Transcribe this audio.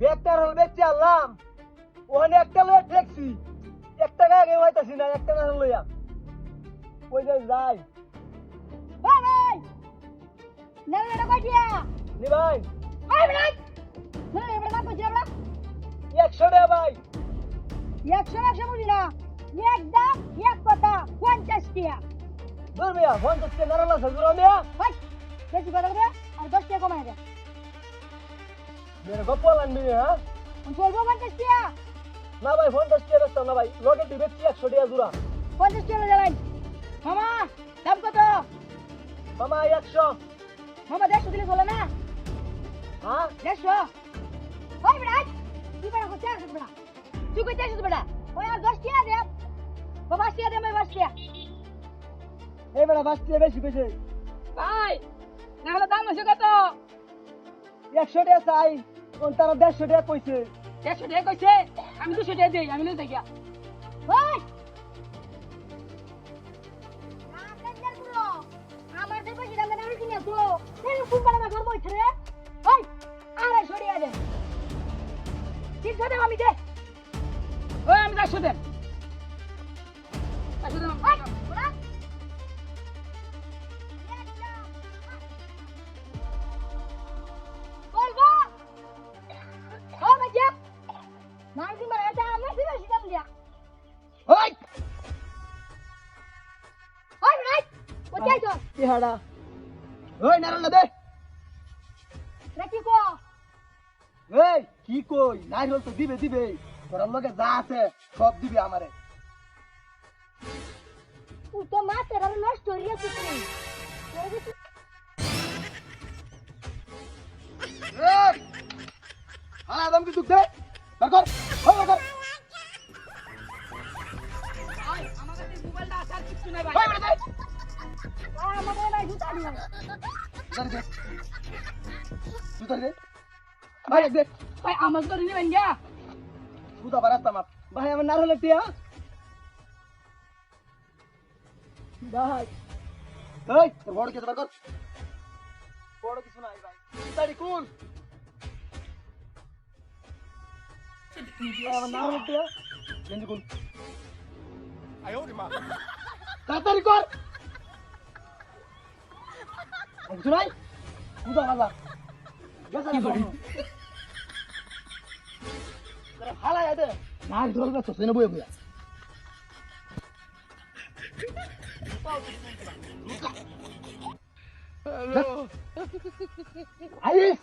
বেকার হল বেচে আনলাম ওখানে একটা লইয়া ঠেকছি 1 টাকা আগে হইতাছি না একটা না লইয়া কই যাই যাই ভাই ভাই না না কইয়া নি ভাই ভাই ভাই না এবার না কইছি আমরা 100 টাকা ভাই 100 বুঝি না একদম এক কথা 50 টাকা দূর মিয়া 50 টাকা নারালা সজুরা মিয়া ভাই বেশি কথা বলে আর 10 টাকা কমাই দে মেরে গপ্পলান নি হ্যাঁ চলবো 50 টাকা না ভাই 50 টাকা বেচতাম না ভাই লগে তুই বেচছি 100 টাকা জুরা 50 টাকা যাবেন মামা দাম কত মামা 100 মামা 150 দিলে চলে না হ্যাঁ 150 ভাই ভাই তুই বড় কথা আছে বড় তুই কই যাচ্ছিস বড় ওই আর 10 টাকা দে বাবা 5 টাকা দে আমি 5 টাকা এই বেটা 5 টাকা বেশি কইছে ভাই না হলে দাম হইছে কত 100 টাকা চাই কোন তারা 150 টাকা কইছে 100 টাকা কইছে আমি 200 টাকা দেই আমি লই যাই ভাই আমার যে পয়সা দাম না কিনে তো এই কোন বাড়া ঘর বইছে রে ভাই আরে সরিয়া দে 300 টাকা আমি দে ওই আমি 400 দে 400 দে ভাই বড়া বলবো ও বাজে মারদি মারা এটা আমি বেশি দাম দিয়া ওই ওই ভাই কোথায় তো কি হাড়া ওই নারালা দে নাকি কো এই কি কই নাইরল তো দিবে দিবে তোর লগে যা আছে সব দিবে আমারে তুই তো মাতে রে নষ্ট হইয়া তুই এই হালা দাম কি দুখ দে বের কর হয় কর ভাই আমার কাছে মোবাইলটা আছে আর কিছু নাই ভাই হয় বেটা দে আমাদের নাই জুতা দিও ধরে দে তুই ধরে দে ভাই দে ভাই আমার তো নিবেন গা বুদা বারাস্তা মাপ ভাই আমার নারহলে টিয়া ভাই এই তোর বড় কে বের কর বড় কিছু নাই ভাই তাড়ি কোন আমার নারহলে টিয়া গেঞ্জি কোন তাড়াতাড়ি কর কিছু নাই বুদা ভালা কি করি হালা দে নাক ধরবে তো সেনে বইয়া বইয়া হ্যালো আইস